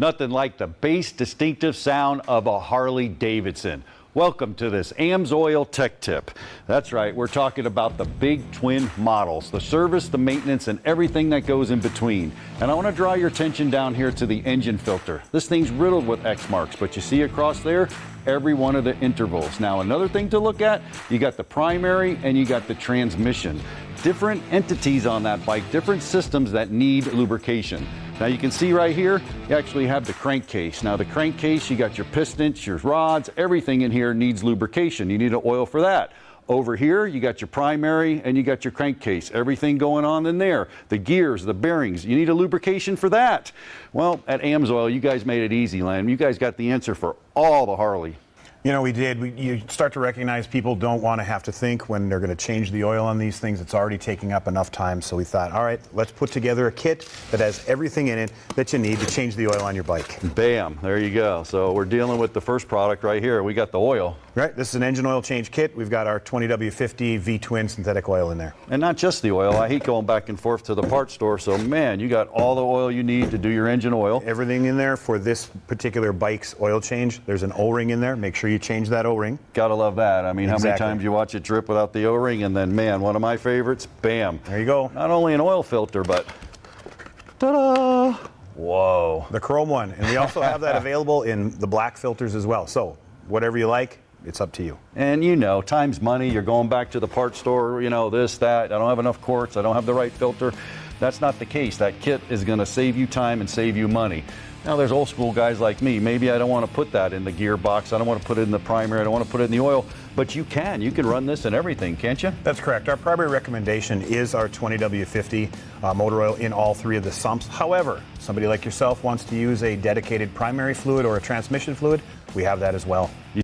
Nothing like the bass distinctive sound of a Harley Davidson. Welcome to this AMSOIL Tech Tip. That's right, we're talking about the big twin models, the service, the maintenance, and everything that goes in between. And I want to draw your attention down here to the engine filter. This thing's riddled with X marks, but you see across there, every one of the intervals. Now another thing to look at, you got the primary and you got the transmission. Different entities on that bike, different systems that need lubrication. Now you can see right here, you actually have the crankcase. Now the crankcase, you got your pistons, your rods, everything in here needs lubrication. You need an oil for that. Over here, you got your primary and you got your crankcase. Everything going on in there. The gears, the bearings, you need a lubrication for that. Well, at AMSOIL, you guys made it easy, Len. You guys got the answer for all the Harley. You know, we did. You start to recognize people don't want to have to think when they're going to change the oil on these things. It's already taking up enough time. So we thought, all right, let's put together a kit that has everything in it that you need to change the oil on your bike. Bam, there you go. So we're dealing with the first product right here. We got the oil. Right, this is an engine oil change kit. We've got our 20W50 V-twin synthetic oil in there. And not just the oil. I hate going back and forth to the parts store. So man, you got all the oil you need to do your engine oil. Everything in there for this particular bike's oil change. There's an O-ring in there. Make sure you change that O-ring. Gotta love that. I mean, Exactly. How many times you watch it drip without the O-ring, and then man, one of my favorites, bam. There you go. Not only an oil filter, but ta-da! Whoa. The chrome one. And we also have that available in the black filters as well. So whatever you like, it's up to you. And you know, time's money. You're going back to the parts store, you know, this, that. I don't have enough quarts. I don't have the right filter. That's not the case. That kit is going to save you time and save you money. Now, there's old school guys like me. Maybe I don't want to put that in the gearbox. I don't want to put it in the primary. I don't want to put it in the oil. But you can. You can run this in everything, can't you? That's correct. Our primary recommendation is our 20W50 motor oil in all three of the sumps. However, somebody like yourself wants to use a dedicated primary fluid or a transmission fluid, we have that as well.